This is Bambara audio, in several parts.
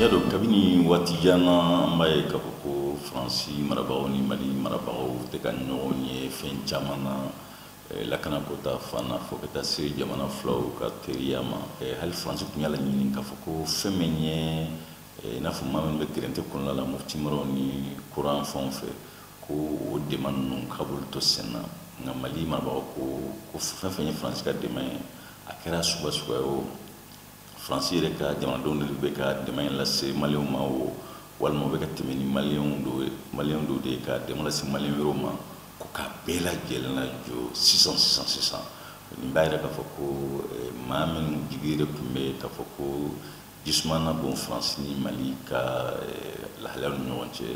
Yado kabini waati jana an b'a ye k'a fɔ ko Faransi marabagaw ni Mali marabagaw tɛ ka ɲɔgɔn ye fɛn caman na lakana ko ta fan na fo ka taa se jamana filaw ka teriya ma hali Faransi tun y'a laɲini k'a fɔ ko fɛn min ye i n'a fɔ maa min bɛ gɛrɛntɛ kɔnɔna la Mopti Maraw ni kuran fɛnw fɛ ko o dɛmɛ ninnu ka bolo to sen na nka Mali marabagaw ko fɛn fɛn ye Faransi ka dɛmɛ ye a kɛra suguya suguya ye o Faransi yɛrɛ ka jamanadenw de bɛ ka dɛmɛ in lase Maliyɛnw ma o walima u bɛ ka tɛmɛ ni Maliyɛn dɔw de ye ka dɛmɛ lase Maliyɛn wɛrɛw ma ko k'a bɛɛ lajɛlen lajɔ sisan nin b'a yira k'a fɔ ko maa minnu jigi yɛrɛ tun bɛ k'a fɔ ko jisuma na bon Faransi ni Mali ka lahalayaw ni ɲɔgɔn cɛ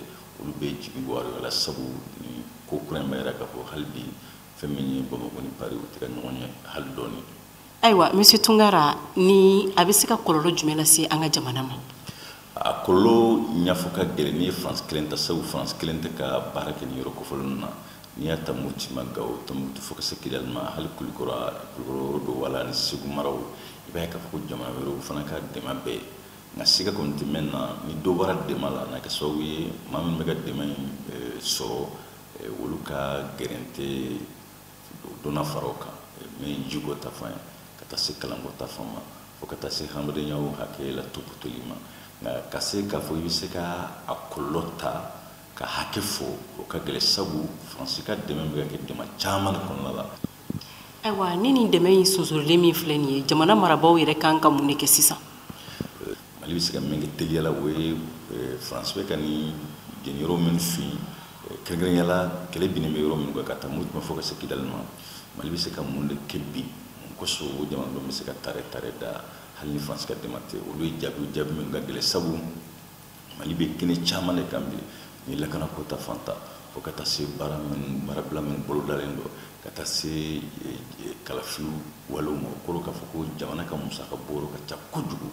olu bɛ jigin bɔ a la sabu ni ko kura in b'a yira k'a fɔ hali bi fɛn min ye Bamako ni Paris u tɛ ka ɲɔgɔn ye hali dɔɔni. Ayiwa Monsieur Tunkara ni a bɛ se ka kɔlɔlɔ jumɛn lase an ka jamana ma? A kɔlɔlɔ ɲɛfɔ ka gɛlɛn ni France kelen ta sabu France kelen tɛ ka baara kɛ ni yɔrɔ kofɔlen na n'i y'a ta Mopti ma Gao Tɔnbukutu fo ka se Kidali ma hali Kulikɔrɔ yɔrɔ dɔw wala ni Segu maraw i b'a ye k'a fɔ ko jamana wɛrɛw fana ka dɛmɛ bɛɛ nka siga kɔni tɛ mɛn na ni dɔ bɔra dɛmɛ la n'a kɛ sababu ye maa minnu bɛ ka dɛmɛ in sɔrɔ olu ka gɛrɛntɛ donna faraw kan min jiko ta fan ye ka taa se kalanko ta fan ma fo ka taa se hadamadenya hakɛ la toputoli ma nka ka se k'a fɔ i bɛ se ka a kɔlɔlɔ ta ka hakɛ fɔ o ka gɛlɛn sabu Faransi ka dɛmɛ bɛ ka kɛ dɛmɛ caman de kɔnɔna la. Ayiwa ni nin dɛmɛ in sonsorilen min filɛ nin ye jamana marabagaw yɛrɛ kan ka mun de kɛ sisan? Mali bɛ se ka min kɛ teliya la o ye Faransi bɛ ka nin jɛn yɔrɔ minnu fin kɛrɛnkɛrɛnnenya la kɛlɛ binnen bɛ yɔrɔ minnu kan ka taa Mopti ma fo ka se Kidali ma Mali bɛ se ka mun de kɛ bi kosɔn o jamanadenw bɛ se ka tare da hali ni Faransi ka dɛmɛ tɛ olu ye jaabi min ka gɛlɛn sabu Mali bɛ kɛnɛ caman de kan bi ni lakana ko ta fan ta fo ka taa se baarabila min bolodalen don ka taa se kalafiliw walew ma o kɔrɔ k'a fɔ ko jamana ka musaka bɔ ka ca kojugu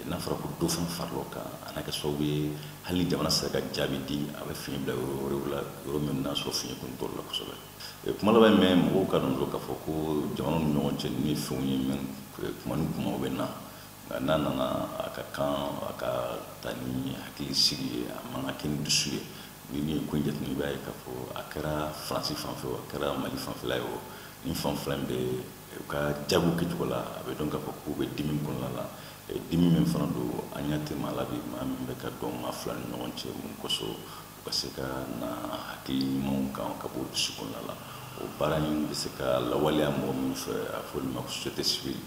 n'a fɔra ko dɔ fana far'o kan a n'a kɛ sababu ye hali ni jamana sera ka jaabi di a bɛ fiɲɛ bila yɔrɔ wɛrɛw la yɔrɔ min n'a sɔrɔ fiɲɛ kun tɔɔrɔ la kosɛbɛ kuma laban mɛ mɔgɔw ka dɔn dɔrɔn k'a fɔ ko jamanaw ni ɲɔgɔn cɛ ni fɛnw ye min kuma ni kuma o bɛ na nka n'a nana a ka kan a ka taa ni hakili sigi ye a man ka kɛ ni dusu ye ni ye ko in jateminɛ i b'a ye k'a fɔ a kɛra Faransi fan fɛ o a kɛra Mali fanfɛla ye o ni fan fila in bɛ u ka jago kɛcogo la a bɛ dɔn k'a fɔ k'u bɛ dimi kɔnɔna la dimi min fana don an y'a tɛmɛ a la bi maa min bɛ ka dɔn maa fila ni ɲɔgɔn cɛ mun kosɔn u ka se ka na hakili ɲumanw kan ka bɔ dusu kɔnɔna la o baara in bɛ se ka lawaleya mɔgɔ minnu fɛ a fɔ olu ma ko société civile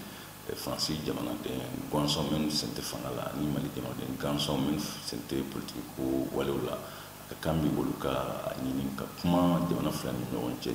Faransi jamanaden gansan minnu sen tɛ fanga la ni Mali jamanaden gansan minnu sen tɛ politiki ko walew la a ka kan bi olu ka ɲini ka kuma jamana fila ni ɲɔgɔn cɛ.